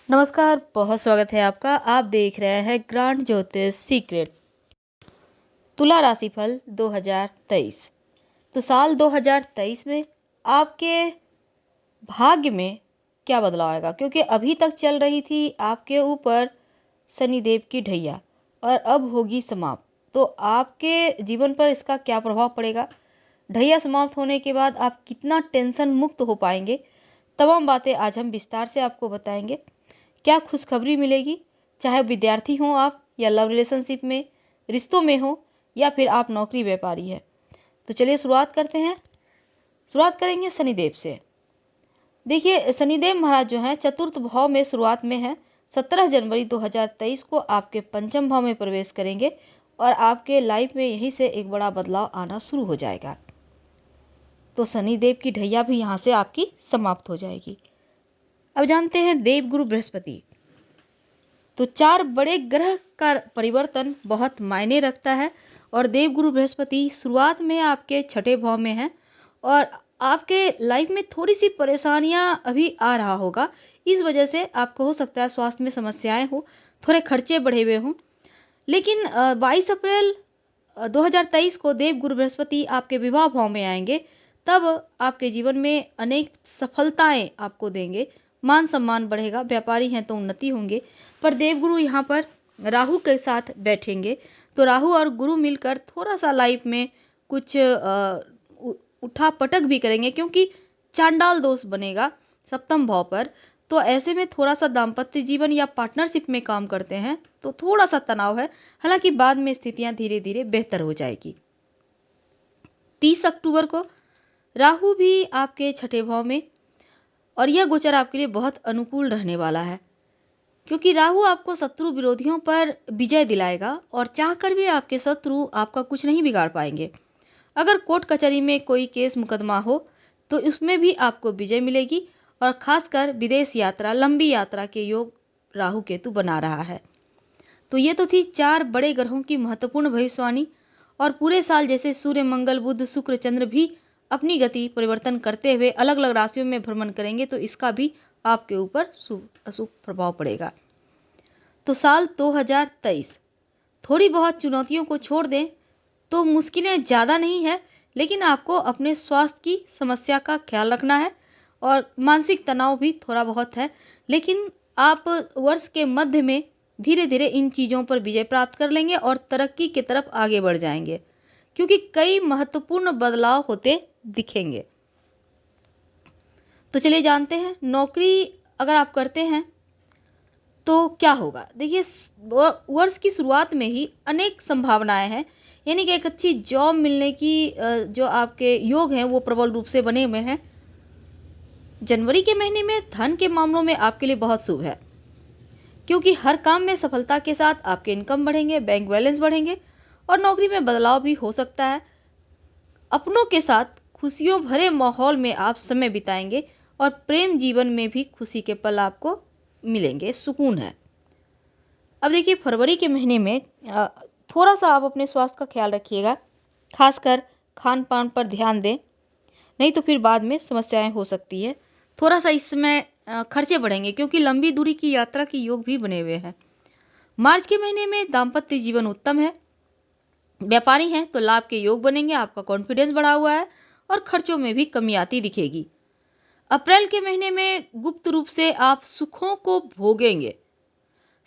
नमस्कार, बहुत स्वागत है आपका। आप देख रहे हैं ग्रांड ज्योतिष सीक्रेट। तुला राशिफल 2023। तो साल 2023 में आपके भाग्य में क्या बदलाव आएगा? क्योंकि अभी तक चल रही थी आपके ऊपर शनिदेव की ढैया और अब होगी समाप्त। तो आपके जीवन पर इसका क्या प्रभाव पड़ेगा? ढैया समाप्त होने के बाद आप कितना टेंशन मुक्त हो पाएंगे? तमाम बातें आज हम विस्तार से आपको बताएंगे। क्या खुशखबरी मिलेगी? चाहे विद्यार्थी हों आप, या लव रिलेशनशिप में, रिश्तों में हो, या फिर आप नौकरी व्यापारी हैं। तो चलिए शुरुआत करते हैं। शुरुआत करेंगे शनिदेव से। देखिए, शनिदेव महाराज जो हैं चतुर्थ भाव में शुरुआत में हैं। 17 जनवरी 2023 को आपके पंचम भाव में प्रवेश करेंगे और आपके लाइफ में यहीं से एक बड़ा बदलाव आना शुरू हो जाएगा। तो शनिदेव की ढैया भी यहाँ से आपकी समाप्त हो जाएगी। अब जानते हैं देवगुरु बृहस्पति। तो 4 बड़े ग्रह का परिवर्तन बहुत मायने रखता है और देवगुरु बृहस्पति शुरुआत में आपके छठे भाव में हैं और आपके लाइफ में थोड़ी सी परेशानियां अभी आ रहा होगा। इस वजह से आपको हो सकता है स्वास्थ्य में समस्याएं हो, थोड़े खर्चे बढ़े हुए हों। लेकिन 22 अप्रैल 2023 को देवगुरु बृहस्पति आपके विवाह भाव में आएंगे। तब आपके जीवन में अनेक सफलताएं आपको देंगे, मान सम्मान बढ़ेगा, व्यापारी हैं तो उन्नति होंगे। पर देवगुरु यहाँ पर राहु के साथ बैठेंगे, तो राहु और गुरु मिलकर थोड़ा सा लाइफ में कुछ उठा पटक भी करेंगे, क्योंकि चांडाल दोष बनेगा सप्तम भाव पर। तो ऐसे में थोड़ा सा दाम्पत्य जीवन या पार्टनरशिप में काम करते हैं तो थोड़ा सा तनाव है, हालांकि बाद में स्थितियां धीरे धीरे बेहतर हो जाएगी। 30 अक्टूबर को राहु भी आपके छठे भाव में, और यह गोचर आपके लिए बहुत अनुकूल रहने वाला है, क्योंकि राहु आपको शत्रु विरोधियों पर विजय दिलाएगा और चाहकर भी आपके शत्रु आपका कुछ नहीं बिगाड़ पाएंगे। अगर कोर्ट कचहरी में कोई केस मुकदमा हो तो उसमें भी आपको विजय मिलेगी और खासकर विदेश यात्रा, लंबी यात्रा के योग राहु केतु बना रहा है। तो ये तो थी 4 बड़े ग्रहों की महत्वपूर्ण भविष्यवाणी। और पूरे साल जैसे सूर्य, मंगल, बुध, शुक्र, चंद्र भी अपनी गति परिवर्तन करते हुए अलग अलग राशियों में भ्रमण करेंगे, तो इसका भी आपके ऊपर शुभ अशुभ प्रभाव पड़ेगा। तो साल 2023 थोड़ी बहुत चुनौतियों को छोड़ दें तो मुश्किलें ज़्यादा नहीं है, लेकिन आपको अपने स्वास्थ्य की समस्या का ख्याल रखना है और मानसिक तनाव भी थोड़ा बहुत है। लेकिन आप वर्ष के मध्य में धीरे धीरे इन चीज़ों पर विजय प्राप्त कर लेंगे और तरक्की की तरफ आगे बढ़ जाएंगे, क्योंकि कई महत्वपूर्ण बदलाव होते दिखेंगे। तो चलिए जानते हैं नौकरी अगर आप करते हैं तो क्या होगा। देखिए, वर्ष की शुरुआत में ही अनेक संभावनाएं हैं, यानी कि एक अच्छी जॉब मिलने की जो आपके योग हैं वो प्रबल रूप से बने हुए हैं। जनवरी के महीने में धन के मामलों में आपके लिए बहुत शुभ है, क्योंकि हर काम में सफलता के साथ आपके इनकम बढ़ेंगे, बैंक बैलेंस बढ़ेंगे और नौकरी में बदलाव भी हो सकता है। अपनों के साथ खुशियों भरे माहौल में आप समय बिताएंगे और प्रेम जीवन में भी खुशी के पल आपको मिलेंगे, सुकून है। अब देखिए, फरवरी के महीने में थोड़ा सा आप अपने स्वास्थ्य का ख्याल रखिएगा, खासकर खान पान पर ध्यान दें, नहीं तो फिर बाद में समस्याएं हो सकती है। थोड़ा सा इस समय खर्चे बढ़ेंगे, क्योंकि लंबी दूरी की यात्रा के योग भी बने हुए हैं। मार्च के महीने में दाम्पत्य जीवन उत्तम है। व्यापारी हैं तो लाभ के योग बनेंगे, आपका कॉन्फिडेंस बढ़ा हुआ है और खर्चों में भी कमी आती दिखेगी। अप्रैल के महीने में गुप्त रूप से आप सुखों को भोगेंगे,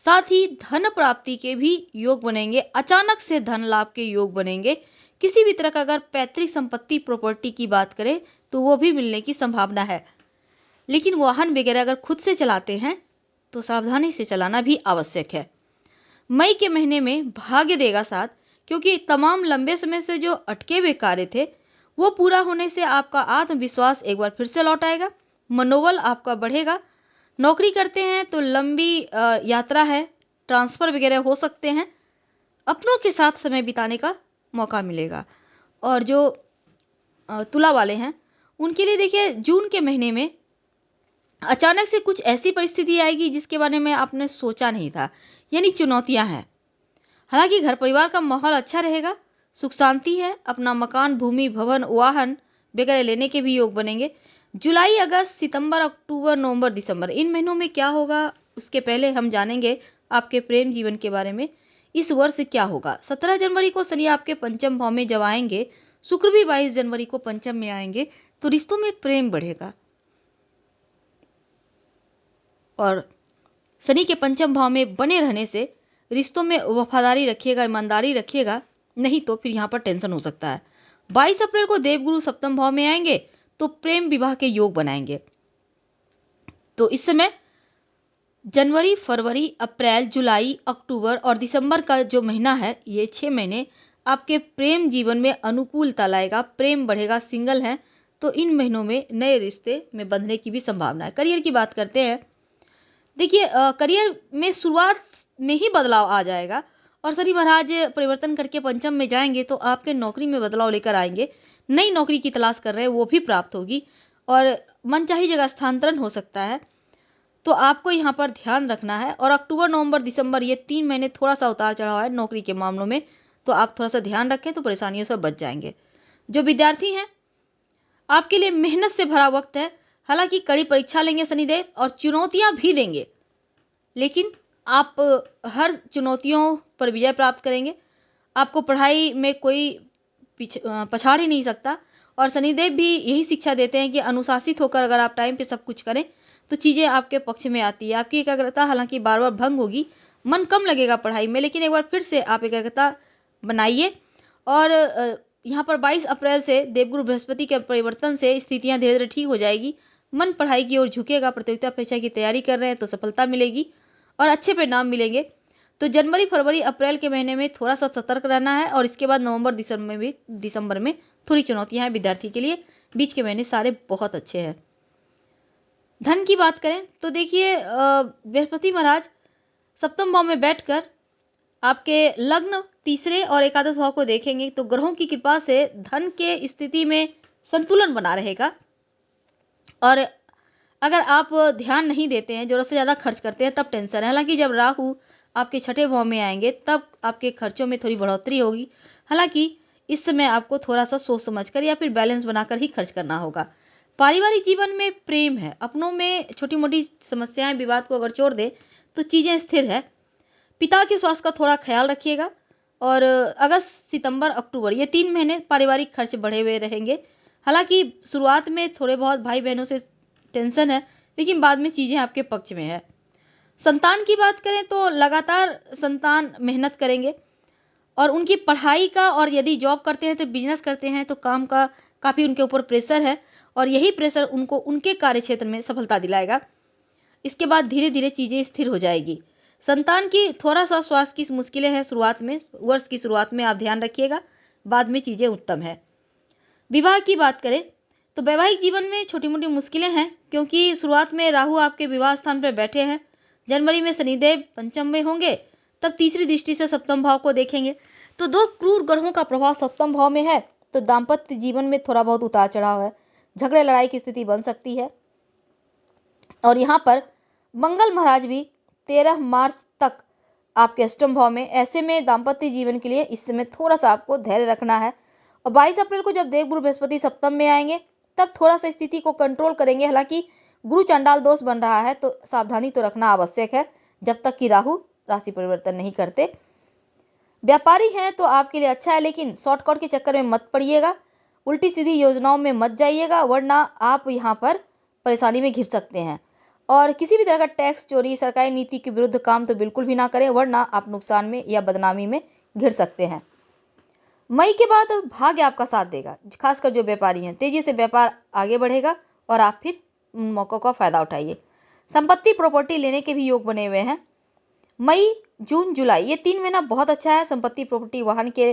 साथ ही धन प्राप्ति के भी योग बनेंगे, अचानक से धन लाभ के योग बनेंगे। किसी भी तरह का अगर पैतृक संपत्ति प्रॉपर्टी की बात करें तो वो भी मिलने की संभावना है। लेकिन वाहन वगैरह अगर खुद से चलाते हैं तो सावधानी से चलाना भी आवश्यक है। मई के महीने में भाग्य देगा साथ, क्योंकि तमाम लंबे समय से जो अटके हुए कार्य थे वो पूरा होने से आपका आत्मविश्वास एक बार फिर से लौट आएगा, मनोबल आपका बढ़ेगा। नौकरी करते हैं तो लंबी यात्रा है, ट्रांसफ़र वगैरह हो सकते हैं, अपनों के साथ समय बिताने का मौका मिलेगा। और जो तुला वाले हैं उनके लिए देखिए, जून के महीने में अचानक से कुछ ऐसी परिस्थिति आएगी जिसके बारे में आपने सोचा नहीं था, यानी चुनौतियां हैं। हालांकि घर परिवार का माहौल अच्छा रहेगा, सुख शांति है, अपना मकान, भूमि, भवन, वाहन वगैरह लेने के भी योग बनेंगे। जुलाई, अगस्त, सितंबर, अक्टूबर, नवंबर, दिसंबर, इन महीनों में क्या होगा उसके पहले हम जानेंगे आपके प्रेम जीवन के बारे में। इस वर्ष क्या होगा? 17 जनवरी को शनि आपके पंचम भाव में जब आएंगे, शुक्र भी 22 जनवरी को पंचम में आएंगे, तो रिश्तों में प्रेम बढ़ेगा। और शनि के पंचम भाव में बने रहने से रिश्तों में वफादारी रखिएगा, ईमानदारी रखिएगा, नहीं तो फिर यहाँ पर टेंशन हो सकता है। 22 अप्रैल को देवगुरु सप्तम भाव में आएंगे तो प्रेम विवाह के योग बनाएंगे। तो इस समय जनवरी, फरवरी, अप्रैल, जुलाई, अक्टूबर और दिसंबर का जो महीना है, ये 6 महीने आपके प्रेम जीवन में अनुकूलता लाएगा, प्रेम बढ़ेगा। सिंगल हैं तो इन महीनों में नए रिश्ते में बंधने की भी संभावना है। करियर की बात करते हैं। देखिए, करियर में शुरुआत में ही बदलाव आ जाएगा और शनि महाराज परिवर्तन करके पंचम में जाएंगे तो आपके नौकरी में बदलाव लेकर आएंगे। नई नौकरी की तलाश कर रहे हैं वो भी प्राप्त होगी और मनचाही जगह स्थानांतरण हो सकता है, तो आपको यहाँ पर ध्यान रखना है। और अक्टूबर, नवंबर, दिसंबर ये 3 महीने थोड़ा सा उतार चढ़ाव है नौकरी के मामलों में, तो आप थोड़ा सा ध्यान रखें तो परेशानियों से बच जाएंगे। जो विद्यार्थी हैं, आपके लिए मेहनत से भरा वक्त है। हालांकि कड़ी परीक्षा लेंगे शनिदेव और चुनौतियां भी देंगे, लेकिन आप हर चुनौतियों पर विजय प्राप्त करेंगे। आपको पढ़ाई में कोई पछाड़ ही नहीं सकता। और शनिदेव भी यही शिक्षा देते हैं कि अनुशासित होकर अगर आप टाइम पे सब कुछ करें तो चीज़ें आपके पक्ष में आती है। आपकी एकाग्रता हालांकि बार बार भंग होगी, मन कम लगेगा पढ़ाई में, लेकिन एक बार फिर से आप एकाग्रता बनाइए। और यहाँ पर 22 अप्रैल से देवगुरु बृहस्पति के परिवर्तन से स्थितियाँ धीरे धीरे ठीक हो जाएगी। मन पढ़ाई की ओर झुकेगा। प्रतियोगिता परीक्षा की तैयारी कर रहे हैं तो सफलता मिलेगी और अच्छे परिणाम मिलेंगे। तो जनवरी, फरवरी, अप्रैल के महीने में थोड़ा सा सतर्क रहना है और इसके बाद नवंबर, दिसंबर में थोड़ी चुनौतियां हैं विद्यार्थी के लिए। बीच के महीने सारे बहुत अच्छे हैं। धन की बात करें तो देखिए, बृहस्पति महाराज सप्तम भाव में बैठकर आपके लग्न, तीसरे और एकादश भाव को देखेंगे तो ग्रहों की कृपा से धन के स्थिति में संतुलन बना रहेगा। और अगर आप ध्यान नहीं देते हैं, ज़रूरत से ज़्यादा खर्च करते हैं, तब टेंशन है। हालांकि जब राहु आपके छठे भाव में आएंगे तब आपके खर्चों में थोड़ी बढ़ोतरी होगी। हालांकि इस समय आपको थोड़ा सा सोच समझकर या फिर बैलेंस बनाकर ही खर्च करना होगा। पारिवारिक जीवन में प्रेम है। अपनों में छोटी मोटी समस्याएं, विवाद को अगर छोड़ दे तो चीज़ें स्थिर है। पिता के स्वास्थ्य का थोड़ा ख्याल रखिएगा। और अगस्त, सितंबर, अक्टूबर ये 3 महीने पारिवारिक खर्च बढ़े हुए रहेंगे। हालांकि शुरुआत में थोड़े बहुत भाई बहनों से टेंशन है, लेकिन बाद में चीज़ें आपके पक्ष में है। संतान की बात करें तो लगातार संतान मेहनत करेंगे और उनकी पढ़ाई का, और यदि जॉब करते हैं तो बिजनेस करते हैं तो काम का काफ़ी उनके ऊपर प्रेशर है और यही प्रेशर उनको उनके कार्यक्षेत्र में सफलता दिलाएगा। इसके बाद धीरे धीरे चीज़ें स्थिर हो जाएगी। संतान की थोड़ा सा स्वास्थ्य की मुश्किलें हैं शुरुआत में, वर्ष की शुरुआत में आप ध्यान रखिएगा, बाद में चीज़ें उत्तम है। विवाह की बात करें तो वैवाहिक जीवन में छोटी मोटी मुश्किलें हैं, क्योंकि शुरुआत में राहु आपके विवाह स्थान पर बैठे हैं। जनवरी में शनिदेव पंचम में होंगे, तब तीसरी दृष्टि से सप्तम भाव को देखेंगे। तो 2 क्रूर ग्रहों का प्रभाव सप्तम भाव में है, तो दाम्पत्य जीवन में थोड़ा बहुत उतार चढ़ाव है, झगड़े लड़ाई की स्थिति बन सकती है। और यहाँ पर मंगल महाराज भी 13 मार्च तक आपके अष्टम भाव में, ऐसे में दाम्पत्य जीवन के लिए इस समय थोड़ा सा आपको धैर्य रखना है। और 22 अप्रैल को जब देवगुरु बृहस्पति सप्तम में आएंगे तब थोड़ा सा स्थिति को कंट्रोल करेंगे। हालांकि गुरु चांडाल दोष बन रहा है तो सावधानी तो रखना आवश्यक है जब तक कि राहु राशि परिवर्तन नहीं करते। व्यापारी हैं तो आपके लिए अच्छा है, लेकिन शॉर्टकट के चक्कर में मत पड़िएगा, उल्टी सीधी योजनाओं में मत जाइएगा, वरना आप यहाँ पर परेशानी में घिर सकते हैं। और किसी भी तरह का टैक्स चोरी, सरकारी नीति के विरुद्ध काम तो बिल्कुल भी ना करें, वरना आप नुकसान में या बदनामी में घिर सकते हैं। मई के बाद भाग्य आपका साथ देगा, खासकर जो व्यापारी हैं, तेजी से व्यापार आगे बढ़ेगा और आप फिर उन मौक़ों का फ़ायदा उठाइए। संपत्ति, प्रॉपर्टी लेने के भी योग बने हुए हैं। मई, जून, जुलाई ये 3 महीना बहुत अच्छा है। संपत्ति, प्रॉपर्टी, वाहन के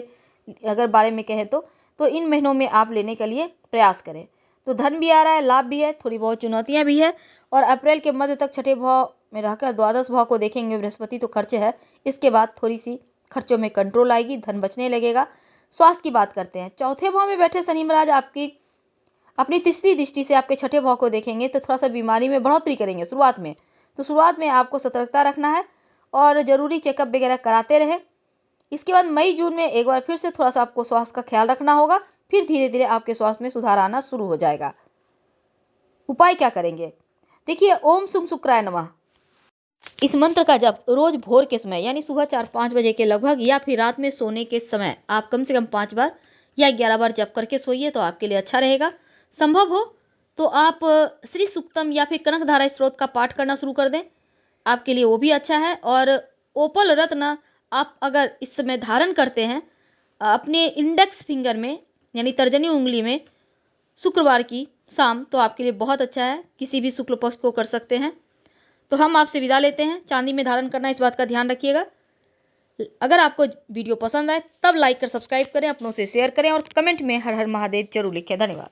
अगर बारे में कहें तो इन महीनों में आप लेने के लिए प्रयास करें। तो धन भी आ रहा है, लाभ भी है, थोड़ी बहुत चुनौतियाँ भी है। और अप्रैल के मध्य तक छठे भाव में रहकर द्वादश भाव को देखेंगे बृहस्पति, तो खर्च है। इसके बाद थोड़ी सी खर्चों में कंट्रोल आएगी, धन बचने लगेगा। स्वास्थ्य की बात करते हैं, चौथे भाव में बैठे शनि महाराज आपकी अपनी तीसरी दृष्टि से आपके छठे भाव को देखेंगे तो थोड़ा सा बीमारी में बढ़ोतरी करेंगे शुरुआत में। तो शुरुआत में आपको सतर्कता रखना है और ज़रूरी चेकअप वगैरह कराते रहें। इसके बाद मई, जून में एक बार फिर से थोड़ा सा आपको स्वास्थ्य का ख्याल रखना होगा, फिर धीरे धीरे आपके स्वास्थ्य में सुधार आना शुरू हो जाएगा। उपाय क्या करेंगे? देखिए, ओम सुम शुक्राय नमः। इस मंत्र का जब रोज भोर के समय यानी सुबह 4-5 बजे के लगभग या फिर रात में सोने के समय आप कम से कम 5 बार या 11 बार जप करके सोइए तो आपके लिए अच्छा रहेगा। संभव हो तो आप श्री सूक्तम या फिर कनकधारा स्त्रोत का पाठ करना शुरू कर दें, आपके लिए वो भी अच्छा है। और ओपल रत्न आप अगर इस समय धारण करते हैं अपने इंडेक्स फिंगर में यानी तर्जनी उंगली में शुक्रवार की शाम, तो आपके लिए बहुत अच्छा है, किसी भी शुक्ल पक्ष को कर सकते हैं। तो हम आपसे विदा लेते हैं। चांदी में धारण करना, इस बात का ध्यान रखिएगा। अगर आपको वीडियो पसंद आए तब लाइक कर सब्सक्राइब करें, अपनों से शेयर करें और कमेंट में हर हर महादेव जरूर लिखें। धन्यवाद।